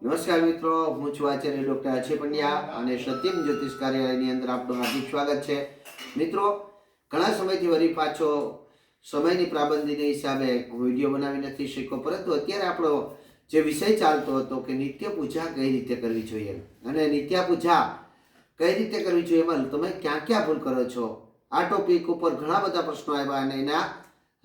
નમસ્કાર મિત્રો, હું છું આચાર્ય ડોક્ટર અજય પંડ્યા અને સત્યમ જ્યોતિષ કાર્યાલયની અંદર આપનું હાર્દિક સ્વાગત છે. મિત્રો, ઘણા સમયથી વળી પાછો સમયની પાબંદીના હિસાબે હું વિડીયો બનાવી નથી શક્યો, પરંતુ અત્યારે આપણો જે વિષય ચાલતો હતો કે નિત્ય પૂજા કઈ રીતે કરવી જોઈએ અને નિત્ય પૂજા કઈ રીતે કરવી જોઈએ, એમાં તમે ક્યાં ક્યાં ભૂલ કરો છો, આ ટોપિક ઉપર ઘણા બધા પ્રશ્નો આવ્યા અને એના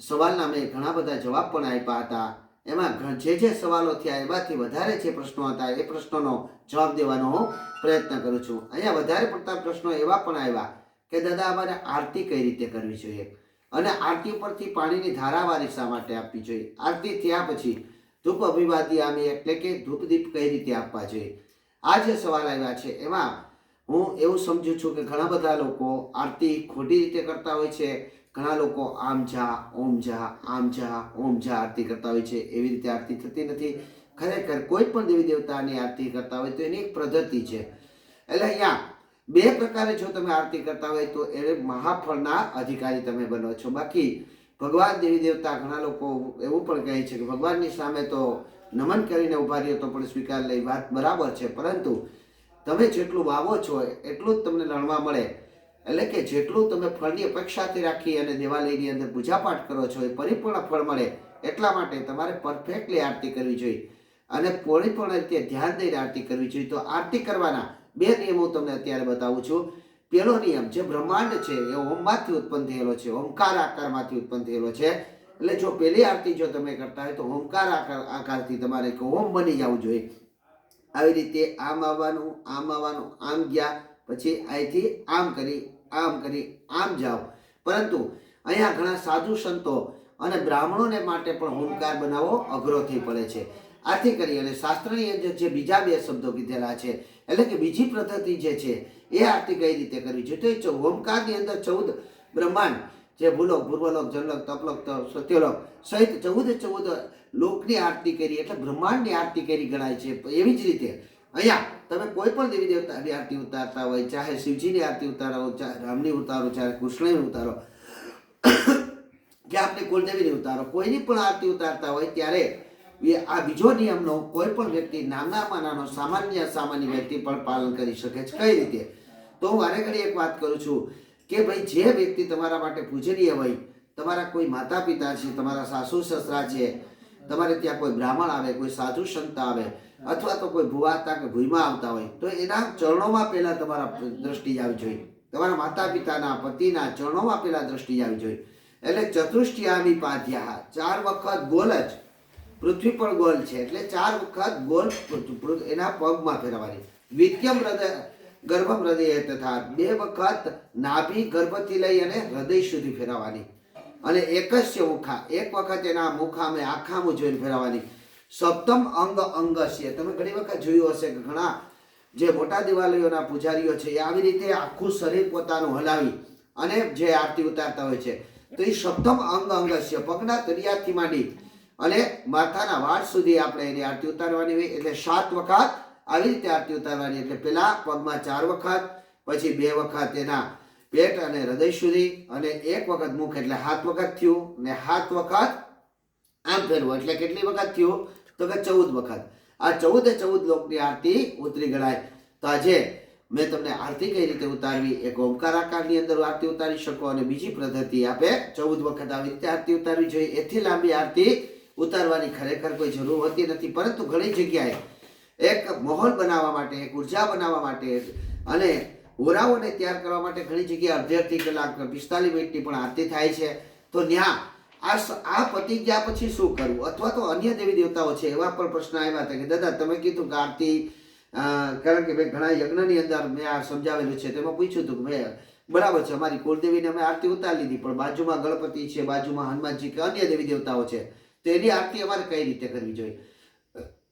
સવાલના મેં ઘણા બધા જવાબ પણ આપ્યા હતા. એમાં જે સવાલો થયા એમાંથી વધારે જે પ્રશ્નો હતા એ પ્રશ્નોનો જવાબ દેવાનો હું પ્રયત્ન કરું છું. અહીંયા વધારે પડતા પ્રશ્નો એવા પણ આવ્યા કે દાદા અમારે આરતી કઈ રીતે કરવી જોઈએ અને આરતી પરથી પાણીની ધારાવારી શા માટે આપવી જોઈએ, આરતી થયા પછી ધૂપ અભિવાદિયામી એટલે કે ધૂપ દીપ કઈ રીતે આપવા જોઈએ, આ જે સવાલ આવ્યા છે એમાં હું એવું સમજુ છું કે ઘણા બધા લોકો આરતી ખોટી રીતે કરતા હોય છે. ઘણા લોકો આમ જા ઓમ જા આમ જા ઓમ જા આરતી કરતા હોય છે. એવી રીતે આરતી થતી નથી. ખરેખર કોઈ પણ દેવી દેવતાની આરતી કરતા હોય તો એની એક પદ્ધતિ છે. એટલે અહીંયા બે પ્રકારે જો તમે આરતી કરતા હોય તો એ મહાફળના અધિકારી તમે બનો છો. બાકી ભગવાન દેવી દેવતા ઘણા લોકો એવું પણ કહે છે કે ભગવાનની સામે તો નમન કરીને ઉભા રહ્યો તો પણ સ્વીકાર લઈ, વાત બરાબર છે, પરંતુ તમે જેટલું વાવો છો એટલું જ તમને લણવા મળે. એટલે કે જેટલું તમે ફળની અપેક્ષાથી રાખી અને દેવાલયની અંદર પૂજાપાઠ કરો છો એ પરિપૂર્ણ ફળ મળે. એટલા માટે તમારે પરફેક્ટલી આરતી કરવી જોઈએ અને પરિપૂર્ણ રીતે ધ્યાન દઈને આરતી કરવી જોઈએ. તો આરતી કરવાના બે નિયમો તમને અત્યારે બતાવું છું. પહેલો નિયમ, જે બ્રહ્માંડ છે એ ઓમમાંથી ઉત્પન્ન થયેલો છે, ઓમકાર આકારમાંથી ઉત્પન્ન થયેલો છે. એટલે જો પહેલી આરતી જો તમે કરતા હોય તો ઓમકાર આકારથી તમારે ઓમ બની જવું જોઈએ. આવી રીતે આમ આવવાનું, આમ ગયા, પછી અહીંથી આમ કરી આમ જાઓ. પરંતુ અહીંયા ઘણા સાધુ સંતો અને બ્રાહ્મણોને માટે પણ હોમકાર બનાવવો અઘરો થઈ પડે છે. આથી કરી અને શાસ્ત્રની અંદર જે બીજા બે શબ્દો કીધેલા છે, એટલે કે બીજી પદ્ધતિ જે છે એ આરતી કઈ રીતે કરવી જોઈએ, તો હોમકારની અંદર 14 બ્રહ્માંડ, જે ભૂલોક, પૂર્વલોક, જનલોક, તપલોક, સત્યલોક સહિત 14 લોકની આરતી કરી એટલે બ્રહ્માંડની આરતી કરી ગણાય છે. એવી જ રીતે અહીંયા તમે કોઈ પણ દેવી દેવતાની આરતી ઉતારતા હોય, ચાહે શિવજીની આરતી ઉતારો, ચાહે રામની ઉતારો, ચાહે કૃષ્ણની ઉતારો કે આપણે કુલદેવીની ઉતારો, કોઈની પણ આરતી ઉતારતા હોય ત્યારે આ બીજો નિયમનો કોઈ પણ વ્યક્તિ નાનામાં નાનો સામાન્ય વ્યક્તિ પણ પાલન કરી શકે છે. કઈ રીતે? તો હું વારે ઘડી એક વાત કરું છું કે ભાઈ, જે વ્યક્તિ તમારા માટે પૂજનીય હોય, તમારા કોઈ માતા પિતા છે, તમારા સાસુ સસરા છે, તમારે ત્યાં કોઈ બ્રાહ્મણ આવે, કોઈ સાધુ સંત આવે, અથવા તો કોઈ ભુવાતા કે ભૂઈમાં આવતા હોય, તો એના ચરણોમાં પહેલા તમારા દ્રષ્ટિ આવી જોઈએ. તમારા માતા પિતાના પતિના ચરણોમાં પહેલા દ્રષ્ટિ આવી જોઈએ. એટલે ચતુષ્ટિયામી પાધ્યા, 4 વખત ગોલ જ, પૃથ્વી પણ ગોલ છે એટલે 4 વખત ગોલ એના પગમાં ફેરવવાની. વિદ્યમ હૃદય ગર્ભમ હૃદય તથા 2 વખત નાભી ગર્ભથી લઈ અને હૃદય સુધી ફેરવવાની. અને એકસ્ય મુખા, 1 વખત એના મુખામે આખામાં જોઈને ફેરવવાની. સપ્તમ અંગસ્ય, તમે ઘણી વખત જોયું હશે કે ઘણા જે મોટા દેવાલયોના પૂજારીઓ છે એ આવી રીતે આખું શરીર પોતાનું હલાવી અને જે આરતી ઉતારતા હોય છે. તો એ સપ્તમ અંગસ્ય, પગના તળિયાથી માંડી અને માથાના વાળ સુધી આપણે એની આરતી ઉતારવાની હોય. એટલે 7 વખત આવી રીતે આરતી ઉતારવાની. એટલે પેલા પગમાં 4 વખત, પછી 2 વખત એના પેટ અને હૃદય સુધી, અને 1 વખત મુખ, એટલે 7 વખત થયું. ને 7 વખત આમ ફેરવું એટલે કેટલી વખત થયું? તો કે 14 વખત. આ 14 લોકની આરતી ઉતરી ગણાય. તો આજે મેં તમને આરતી કઈ રીતે ઉતારવી, એક ઓમકાર આકારની અંદર આરતી ઉતારી શકો, અને બીજી પદ્ધતિ આપે 14 વખત આવી રીતે આરતી ઉતારવી જોઈએ. એથી લાંબી આરતી ઉતારવાની ખરેખર કોઈ જરૂર હોતી નથી, પરંતુ ઘણી જગ્યાએ એક માહોલ બનાવવા માટે, એક ઉર્જા બનાવવા માટે અને હોરાઓને તૈયાર કરવા માટે ઘણી જગ્યાએ અડધી કલાક 45 મિનિટની પણ આરતી થાય છે. તો ત્યાં આ પતી ગયા પછી શું કરવું? અથવા તો અન્ય દેવી દેવતાઓ છે એવા પણ પ્રશ્ન આવ્યા હતા કે દાદા તમે કીધું કે આરતી, કારણ કે મેં ઘણા યજ્ઞની અંદર મેં આ સમજાવેલું છે, તેમાં પૂછ્યું હતું કે મેં બરાબર છે, અમારી કુળદેવીને અમે આરતી ઉતારી લીધી, પણ બાજુમાં ગણપતિ છે, બાજુમાં હનુમાનજી કે અન્ય દેવી દેવતાઓ છે, તો એની આરતી અમારે કઈ રીતે કરવી જોઈએ?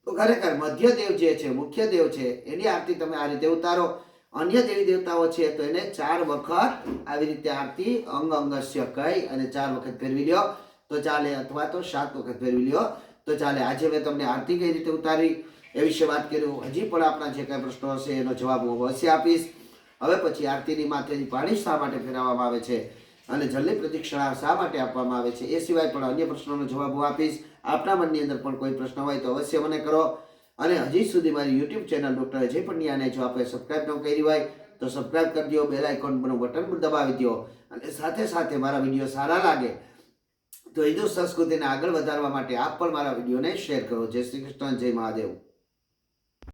તો ખરેખર મધ્ય દેવ જે છે, મુખ્ય દેવ છે, એની આરતી તમે આ રીતે ઉતારો. અન્ય દેવી દેવતાઓ છે તો એને 4 વખત આવી રીતે આરતી અંગસ્ય કહી અને 4 વખત ફેરવી લ્યો તો ચાલે, અથવા તો 7 વખત ફેરવી લ્યો તો ચાલે. આજે મેં તમને આરતી કઈ રીતે ઉતારી એ વિશે વાત કર્યું. હજી પણ આપણા જે કાંઈ પ્રશ્નો હશે એનો જવાબ હું અવશ્ય આપીશ. હવે પછી આરતીની માથેથી પાણી શા માટે ફેરવવામાં આવે છે અને જળની પ્રદક્ષિણા શા માટે આપવામાં આવે છે, એ સિવાય પણ અન્ય પ્રશ્નોનો જવાબ હું આપીશ. આપના મનની અંદર પણ કોઈ પ્રશ્ન હોય તો અવશ્ય મને કરો. અને હજી સુધી મારી યુટ્યુબ ચેનલ ડૉક્ટર અજય પંડ્યાને જો આપણે સબસ્ક્રાઈબ ન કરી હોય તો સબસ્ક્રાઈબ કરી દો, બેલ આઇકોન પરનું બટન દબાવી દો અને સાથે સાથે મારા વિડીયો સારા લાગે તો હિન્દુ સંસ્કૃતિને આગળ વધારવા માટે આપ પણ મારા વિડીયોને શેર કરો. જય શ્રી કૃષ્ણ, જય મહાદેવ.